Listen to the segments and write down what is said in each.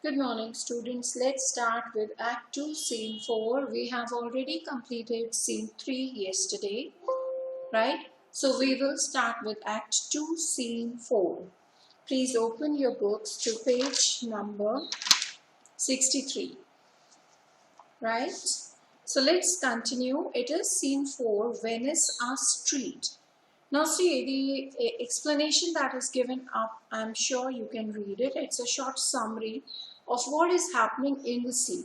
Good morning, students. Let's start with Act 2, Scene 4. We have already completed Scene 3 yesterday, right? So we will start with Act 2, Scene 4. Please open your books to page number 63, right? So let's continue. It is Scene 4, Venice, a street. Now see, the explanation that is given up, I'm sure you can read it. It's a short summary of what is happening in the scene,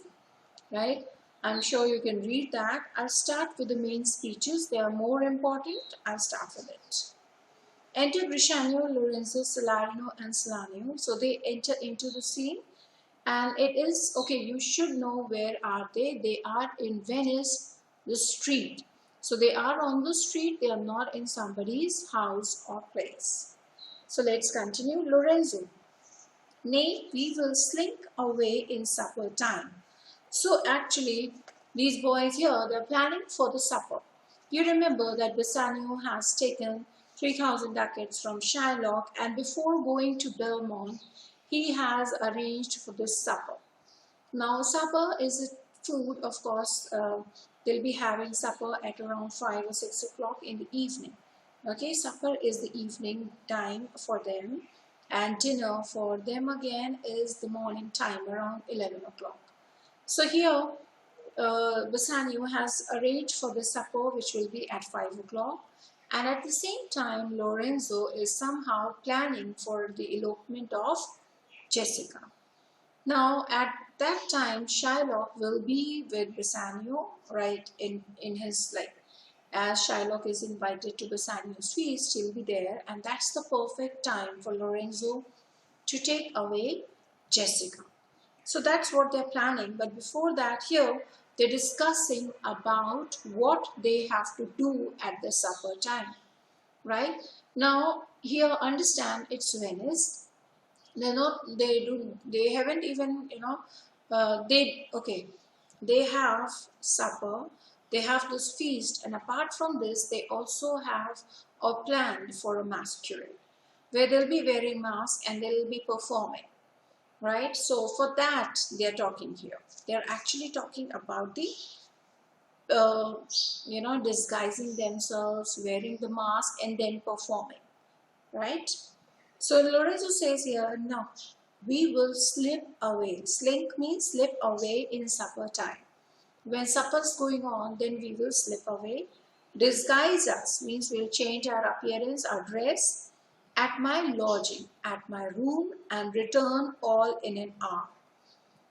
right? I'm sure you can read that. I'll start with the main speeches. They are more important. I'll start with it. Enter Brisciano, Lorenzo, Salarino, and Salanio. So they enter into the scene. And it is, okay, you should know where are they. They are in Venice, the street. So they are on the street, they are not in somebody's house or place. So let's continue. Lorenzo, nay, we will slink away in supper time. So actually, these boys here, they're planning for the supper. You remember that Bassanio has taken 3,000 ducats from Shylock, and before going to Belmont, he has arranged for this supper. Now, supper is food, of course. They'll be having supper at around 5 or 6 o'clock in the evening. Okay, supper is the evening time for them, and dinner for them again is the morning time around 11 o'clock. So here, Bassanio has arranged for the supper, which will be at 5 o'clock. And at the same time, Lorenzo is somehow planning for the elopement of Jessica. Now, at that time, Shylock will be with Bassanio, right, in his, like, as Shylock is invited to Bassanio's feast, he'll be there, and that's the perfect time for Lorenzo to take away Jessica. So that's what they're planning. But before that, here, they're discussing about what they have to do at the supper time, right? Now, here, understand, it's Venice. They haven't even, they have supper, they have this feast, and apart from this, they also have a plan for a masquerade, where they'll be wearing masks and they'll be performing, right? So for that, they're talking here. They're actually talking about the, disguising themselves, wearing the mask, and then performing, right? So Lorenzo says here, no, we will slip away. Slink means slip away in supper time. When supper's going on, then we will slip away. Disguise us means we'll change our appearance, our dress, at my lodging, at my room, and return all in an hour.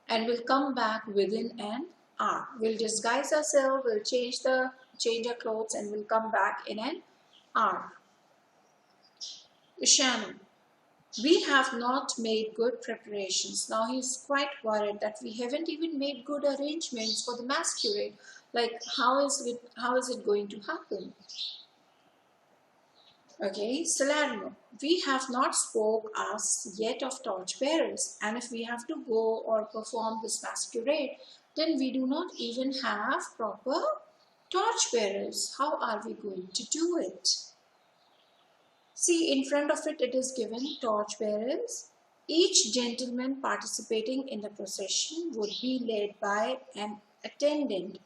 And we'll come back within an hour. We'll disguise ourselves, we'll change our clothes, and we'll come back in an hour. Shannon, we have not made good preparations. Now he's quite worried that we haven't even made good arrangements for the masquerade. Like, how is it going to happen? Okay, Salerno, we have not spoke as yet of torchbearers, and if we have to go or perform this masquerade, then we do not even have proper torchbearers. How are we going to do it? See, in front of it, it is given torchbearers. Each gentleman participating in the procession would be led by an attendant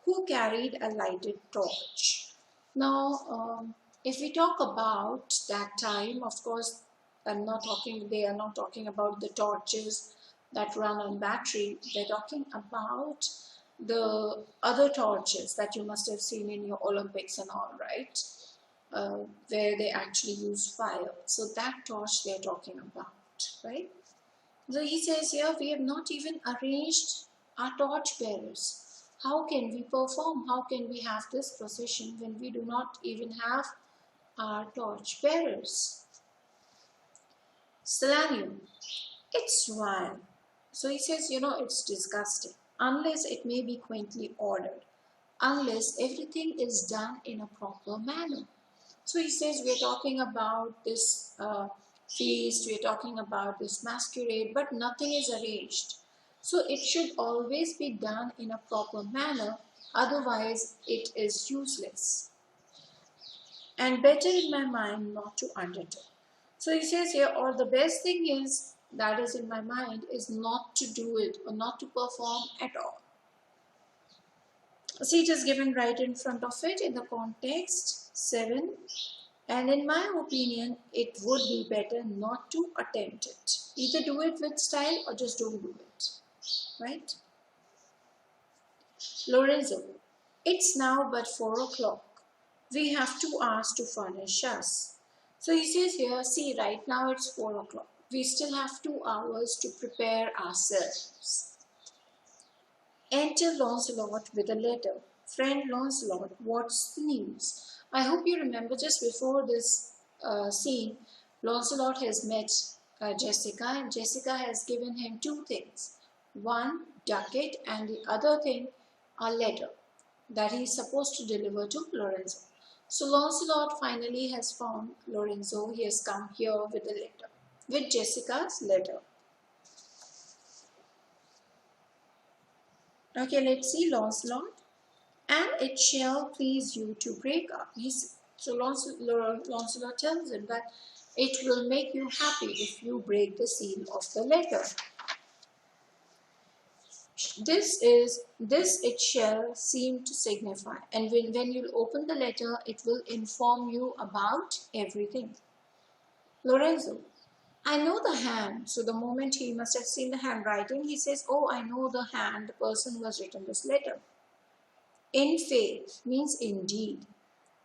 who carried a lighted torch. Now, if we talk about that time, of course, they are not talking about the torches that run on battery. They're talking about the other torches that you must have seen in your Olympics and all, right? Where they actually use fire. So that torch they're talking about, right? So he says here, we have not even arranged our torch bearers. How can we perform? How can we have this procession when we do not even have our torch bearers? Salanio, it's vile. So he says, it's disgusting, unless it may be quaintly ordered, unless everything is done in a proper manner. So he says, we're talking about this feast, we're talking about this masquerade, but nothing is arranged. So it should always be done in a proper manner, otherwise it is useless. And better in my mind not to undertake. So he says here, or the best thing is that is in my mind is not to do it or not to perform at all. See, it is given right in front of it in the context 7. And in my opinion, it would be better not to attempt it. Either do it with style or just don't do it. Right? Lorenzo, it's now but 4 o'clock. We have 2 hours to furnish us. So he says here, see, right now it's 4 o'clock. We still have 2 hours to prepare ourselves. Enter Lancelot with a letter. Friend Lancelot, what's the news? I hope you remember just before this scene, Lancelot has met Jessica, and Jessica has given him 2 things. One, ducat, and the other thing, a letter that he is supposed to deliver to Lorenzo. So Lancelot finally has found Lorenzo. He has come here with a letter, with Jessica's letter. Okay, let's see Lancelot. And it shall please you to break up. So Lancelot tells him that it will make you happy if you break the seal of the letter. This it shall seem to signify. And when you open the letter, it will inform you about everything. Lorenzo, I know the hand. So the moment he must have seen the handwriting, he says, oh, I know the hand, the person who has written this letter. In faith means indeed.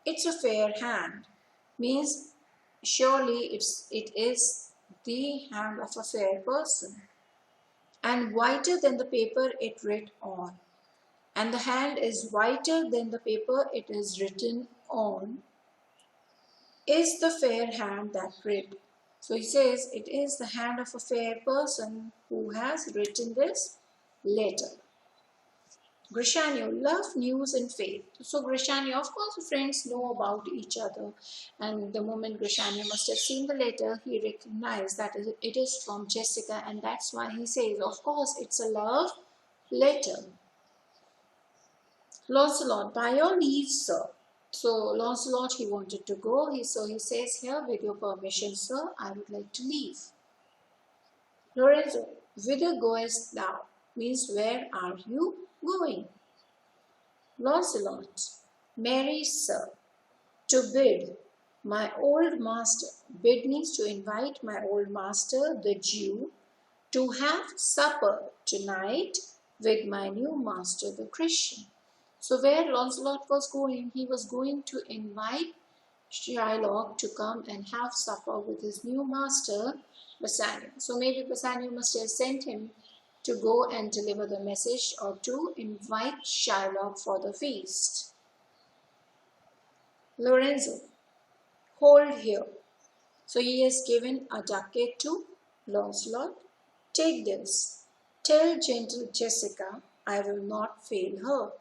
It's a fair hand means surely it is the hand of a fair person. And whiter than the paper it writ on. And the hand is whiter than the paper it is written on. Is the fair hand that writ. So he says it is the hand of a fair person who has written this letter. Grishanio, love, news and faith. So Grishanio, of course, the friends know about each other. And the moment Grishanio must have seen the letter, he recognized that it is from Jessica. And that's why he says, of course, it's a love letter. Lancelot, by your leave, sir. So Lancelot, he wanted to go. So he says here, with your permission, sir, I would like to leave. Lorenzo, whither goest thou? Means where are you going? Lancelot, marry, sir, to bid my old master. Bid means to invite my old master, the Jew, to have supper tonight with my new master, the Christian. So where Lancelot was going, he was going to invite Shylock to come and have supper with his new master, Bassanio. So maybe Bassanio must have sent him to go and deliver the message or to invite Shylock for the feast. Lorenzo, hold here. So he has given a ducat to Lancelot. Take this. Tell gentle Jessica I will not fail her.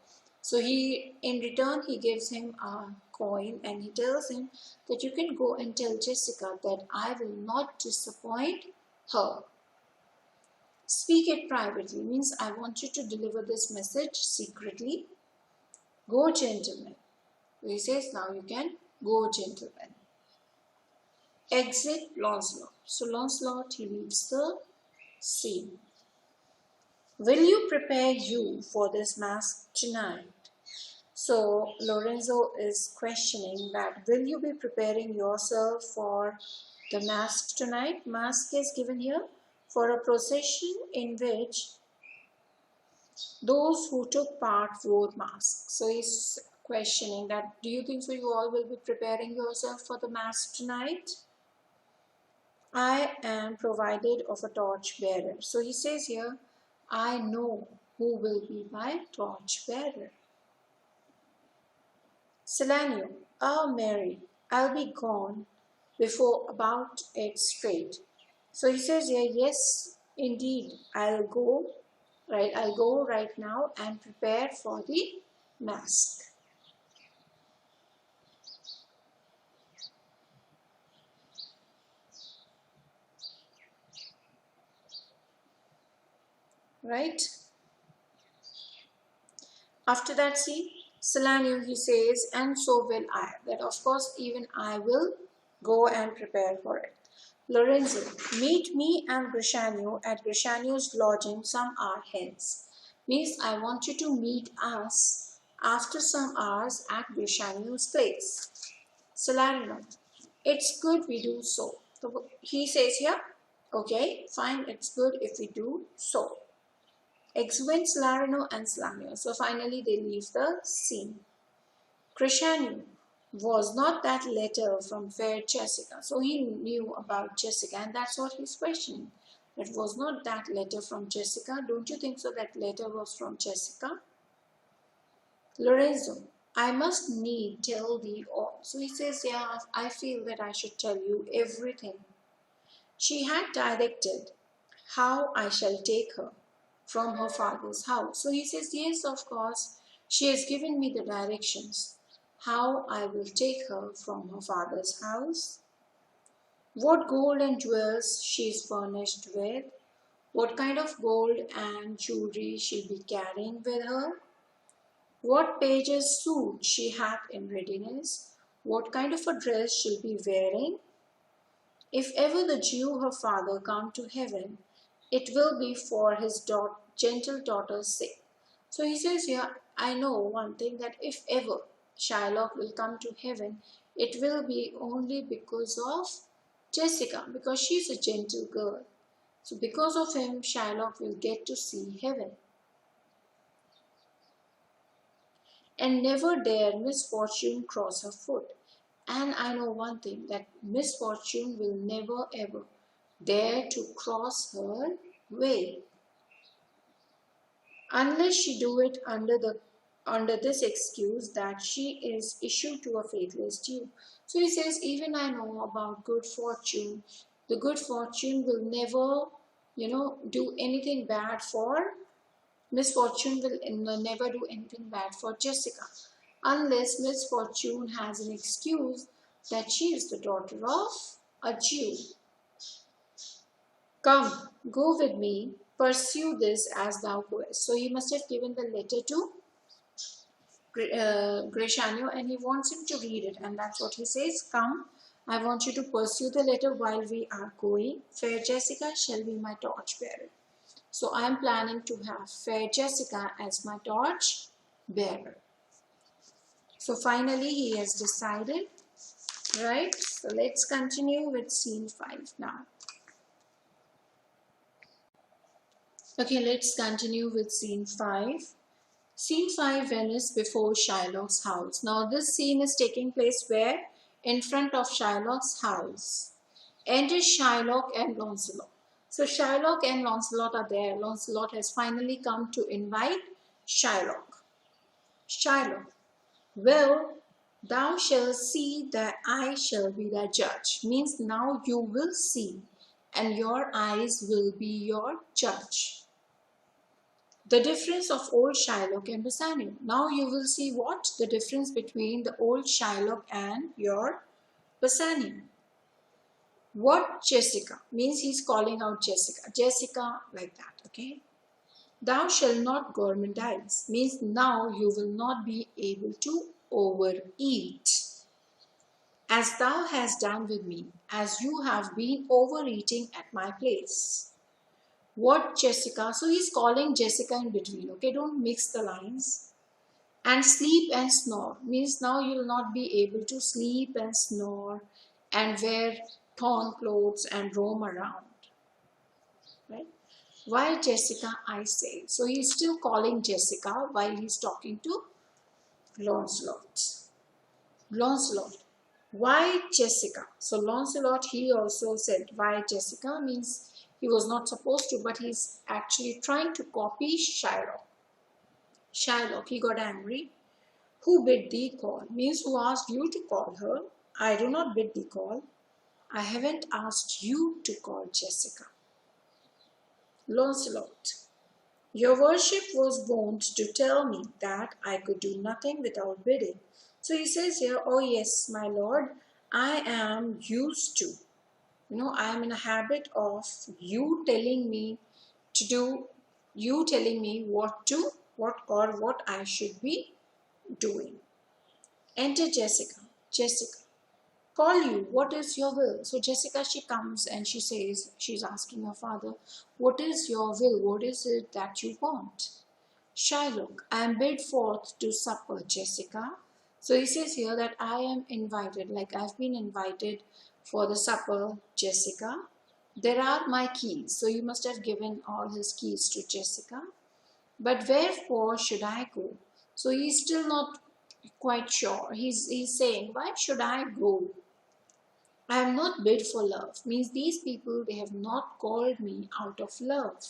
So in return, he gives him a coin and he tells him that you can go and tell Jessica that I will not disappoint her. Speak it privately means I want you to deliver this message secretly. Go, gentlemen. He says now you can go, gentlemen. Exit Lancelot. So Lancelot, he leaves the scene. Will you prepare you for this masque tonight? So Lorenzo is questioning that will you be preparing yourself for the masque tonight? Masque is given here for a procession in which those who took part wore masks. So he's questioning that, do you think so you all will be preparing yourself for the masque tonight? I am provided of a torch bearer. So he says here, I know who will be my torch bearer. Salanio, oh Mary, I'll be gone before about it straight. So he says here, yes, indeed, I'll go right now and prepare for the masque. Right? After that, see, Salanio, he says, and so will I. That of course, even I will go and prepare for it. Lorenzo, meet me and Grishanio at Grishanio's lodging some hour hence. Means I want you to meet us after some hours at Grishanio's place. Salarino, it's good we do so. He says here, okay, fine, it's good if we do so. Exuent Salarino and Salanio. So finally they leave the scene. Crescenio, was not that letter from fair Jessica? So he knew about Jessica and that's what he's questioning. It was not that letter from Jessica. Don't you think so that letter was from Jessica? Lorenzo, I must need tell thee all. So he says, yeah, I feel that I should tell you everything. She had directed how I shall take her from her father's house. So he says, yes, of course, she has given me the directions how I will take her from her father's house, what gold and jewels she is furnished with, what kind of gold and jewelry she'll be carrying with her, what page's suit she hath in readiness, what kind of a dress she'll be wearing. If ever the Jew her father come to heaven, it will be for his gentle daughter's sake. So he says here, I know one thing, that if ever Shylock will come to heaven, it will be only because of Jessica, because she's a gentle girl. So because of him, Shylock will get to see heaven. And never dare misfortune cross her foot. And I know one thing, that misfortune will never ever dare to cross her way, unless she do it under this excuse that she is issued to a faithless Jew. So he says, even I know about good fortune. The good fortune will never, do anything bad for misfortune will never do anything bad for Jessica, unless misfortune has an excuse that she is the daughter of a Jew. Come, go with me, pursue this as thou goest. So he must have given the letter to Grishanio and he wants him to read it, and that's what he says. Come, I want you to pursue the letter while we are going. Fair Jessica shall be my torch bearer. So I am planning to have fair Jessica as my torch bearer. So finally he has decided, right? So let's continue with scene 5 now. Okay, let's continue with scene 5. Scene 5, Venice before Shylock's house. Now this scene is taking place where? In front of Shylock's house. Enter Shylock and Lancelot. So Shylock and Lancelot are there. Lancelot has finally come to invite Shylock. Shylock, well, thou shalt see that I shall be thy judge. Means now you will see and your eyes will be your judge. The difference of old Shylock and Bassanio. Now you will see what? The difference between the old Shylock and your Bassanio. What Jessica? Means he's calling out Jessica. Jessica like that, okay? Thou shalt not gourmandize. Means now you will not be able to overeat. As thou hast done with me, as you have been overeating at my place. What Jessica? So he's calling Jessica in between, okay? Don't mix the lines. And sleep and snore. Means now you will not be able to sleep and snore and wear torn clothes and roam around, right? Why Jessica, I say. So he's still calling Jessica while he's talking to Lancelot. Lancelot, why Jessica? So Lancelot, he also said why Jessica, means he was not supposed to, but he's actually trying to copy Shylock. Shylock, he got angry. Who bid thee call? Means who asked you to call her? I do not bid thee call. I haven't asked you to call Jessica. Lancelot, your worship was wont to tell me that I could do nothing without bidding. So he says here, oh yes, my lord, I am used to, I am in a habit of you telling me to do, you telling me what I should be doing. Enter Jessica. Jessica, call you. What is your will? So Jessica, she comes and she says, she's asking her father, what is your will? What is it that you want? Shylock, I am bid forth to supper, Jessica. So he says here that I am invited, like I've been invited for the supper, Jessica. There are my keys. So he must have given all his keys to Jessica. But wherefore should I go? So he's still not quite sure. He's saying, why should I go? I am not bid for love. Means these people, they have not called me out of love.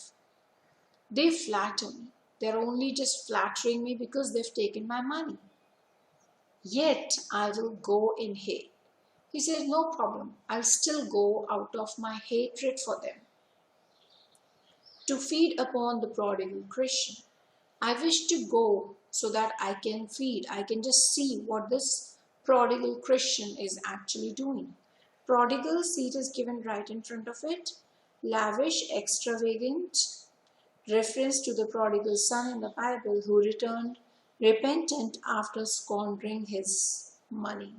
They flatter me. They're only just flattering me because they've taken my money. Yet I will go in hate. He says, no problem. I'll still go out of my hatred for them to feed upon the prodigal Christian. I wish to go so that I can feed. I can just see what this prodigal Christian is actually doing. Prodigal, seed is given right in front of it. Lavish, extravagant, reference to the prodigal son in the Bible who returned repentant after squandering his money.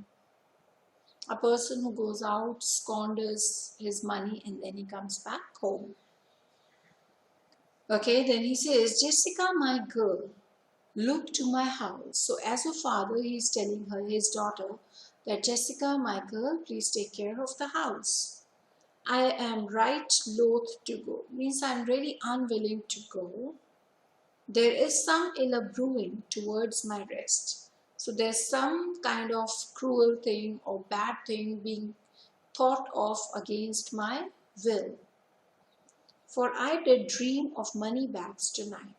A person who goes out, squanders his money, and then he comes back home. Okay, then he says, Jessica, my girl, look to my house. So as a father, he's telling her, his daughter, that Jessica, my girl, please take care of the house. I am right loath to go. Means I'm really unwilling to go. There is some ill brewing towards my rest. So there's some kind of cruel thing or bad thing being thought of against my will. For I did dream of money bags tonight.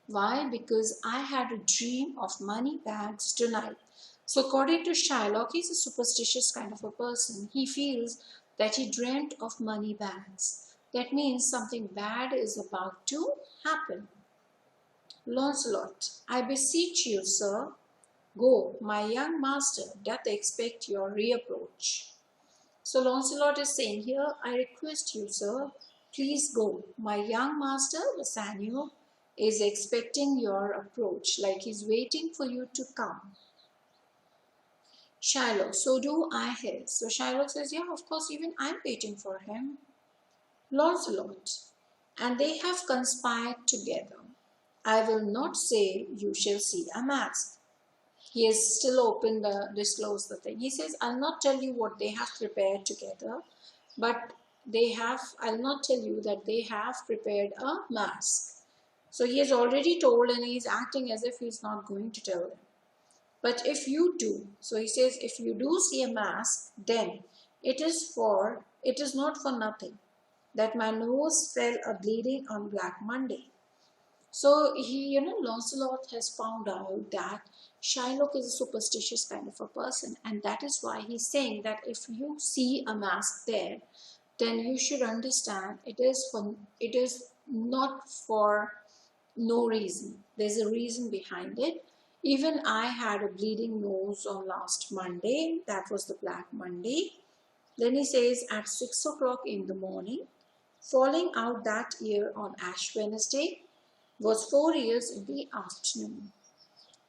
Why? Because I had a dream of money bags tonight. So according to Shylock, he's a superstitious kind of a person. He feels that he dreamt of money bags. That means something bad is about to happen. Launcelot, I beseech you, sir, go, my young master doth expect your reapproach. So Launcelot is saying here, I request you, sir, please go. My young master, Bassanio, is expecting your approach, like he's waiting for you to come. Shylock, so do I his. So Shylock says, yeah, of course, even I'm waiting for him. Launcelot, and they have conspired together. I will not say you shall see a mask. He has still disclosed the thing. He says, I'll not tell you what they have prepared together, but I'll not tell you that they have prepared a mask. So he has already told and he's acting as if he's not going to tell them. But if you do, so he says, if you do see a mask, then it is not for nothing that my nose fell a bleeding on Black Monday. So he, Lancelot has found out that Shylock is a superstitious kind of a person, and that is why he's saying that if you see a mask there, then you should understand it is not for no reason. There's a reason behind it. Even I had a bleeding nose on last Monday. That was the Black Monday. Then he says at 6 o'clock in the morning, falling out that year on Ash Wednesday, was 4 years in the afternoon.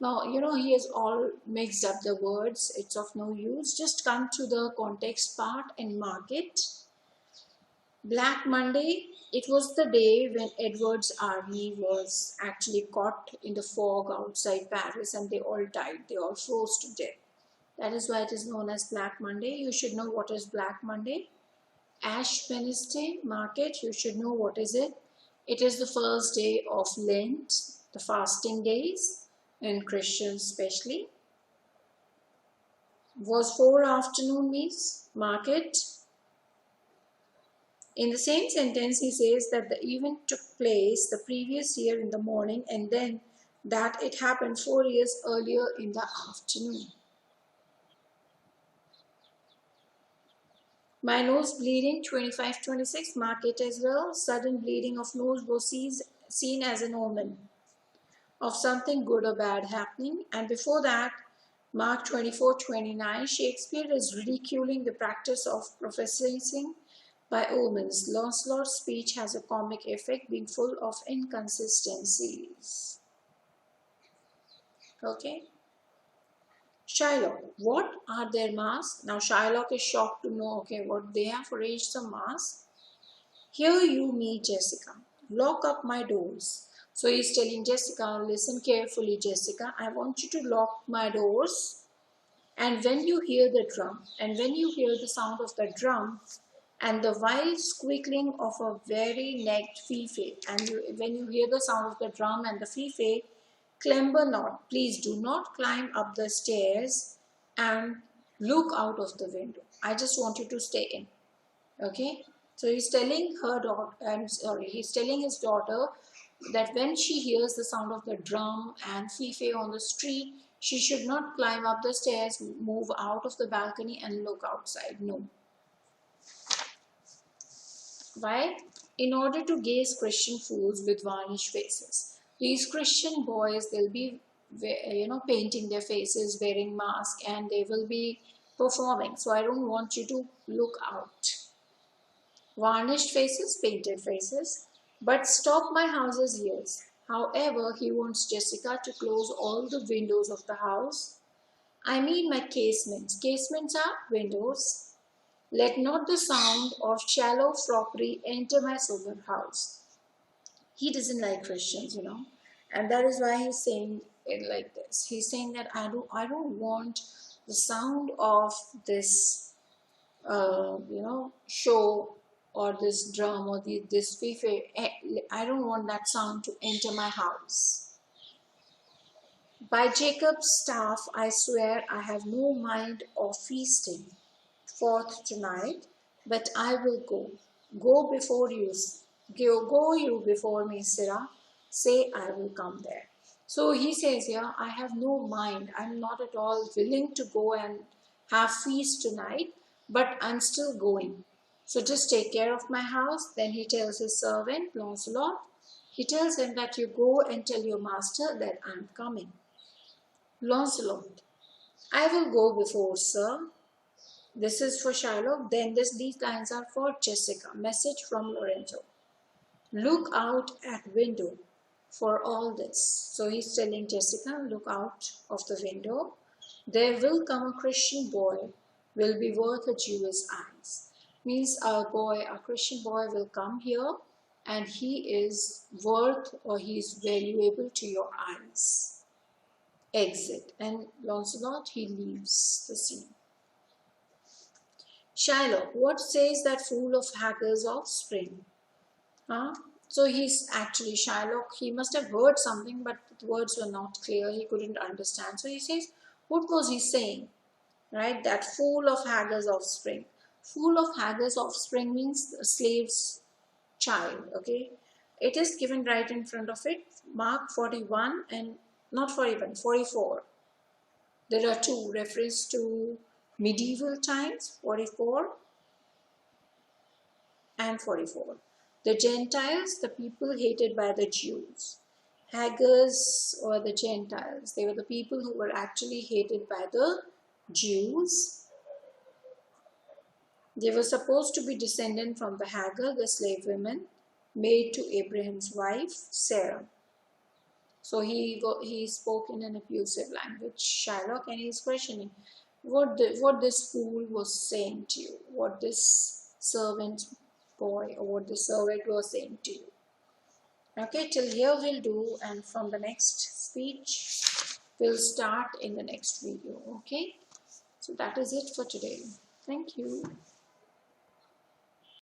Now, he has all mixed up the words. It's of no use. Just come to the context part and mark it. Black Monday, it was the day when Edward's army was actually caught in the fog outside Paris and they all died. They all froze to death. That is why it is known as Black Monday. You should know what is Black Monday. Ash Wednesday, mark it. You should know what is it. It is the first day of Lent, the fasting days, in Christians especially. Was 4 afternoon means, mark it. In the same sentence, he says that the event took place the previous year in the morning and then that it happened 4 years earlier in the afternoon. My nose bleeding, 25-26, mark it as well. Sudden bleeding of nose was seen as an omen of something good or bad happening. And before that, mark 24-29, Shakespeare is ridiculing the practice of prophesying by omens. Lancelot's speech has a comic effect, being full of inconsistencies. Okay. Shylock, what are their masks? Now Shylock is shocked to know, okay, what they have arranged some masks. Here you meet Jessica. Lock up my doors. So he's telling Jessica, listen carefully, Jessica. I want you to lock my doors. And when you hear the drum, and when you hear the sound of the drum, and the wild squealing of a very necked fife, and when you hear the sound of the drum and the fife, clamber not. Please do not climb up the stairs and look out of the window. I just want you to stay in. Okay? So he's telling her daughter, he's telling his daughter that when she hears the sound of the drum and fife on the street, she should not climb up the stairs, move out of the balcony and look outside. No. Why? In order to gaze Christian fools with varnished faces. These Christian boys, they'll be, painting their faces, wearing masks, and they will be performing. So I don't want you to look out. Varnished faces, painted faces. But stop my house's ears. However, he wants Jessica to close all the windows of the house. I mean my casements. Casements are windows. Let not the sound of shallow frockery enter my sober house. He doesn't like Christians, and that is why he's saying it like this. He's saying that I don't want the sound of this, show or this drum or this fife. I don't want that sound to enter my house. By Jacob's staff, I swear I have no mind of feasting forth tonight, but I will go. Go before you, go you before me, Sirrah. Say I will come there. So he says here, I have no mind. I'm not at all willing to go and have feast tonight, but I'm still going. So just take care of my house. Then he tells his servant, Lancelot, he tells him that you go and tell your master that I'm coming. Lancelot, I will go before, sir. This is for Shylock. Then these lines are for Jessica. Message from Lorenzo. Look out at window for all this. So he's telling Jessica, look out of the window. There will come a Christian boy, will be worth a Jew's eyes. Means a Christian boy will come here and he is worth or he is valuable to your eyes. Exit. And Lancelot, he leaves the scene. Shylock, what says that fool of Hagar's offspring? So he's actually Shylock. He must have heard something, but the words were not clear. He couldn't understand. So he says, what was he saying? Right? That fool of Hagar's offspring. Fool of Hagar's offspring means a slave's child. Okay. It is given right in front of it. Mark 41 and not 41, 44. There are two reference to medieval times, 44 and 44. The Gentiles, the people hated by the Jews. Hagars or the Gentiles, they were the people who were actually hated by the Jews. They were supposed to be descendant from the Hagar, the slave women, maid to Abraham's wife, Sarah. So he spoke in an abusive language, Shylock, and he's questioning what this fool was saying to you, what this servant boy or what the servant was saying to you. Okay, till here we'll do, and from the next speech we'll start in the next video. Okay, so that is it for today. Thank you.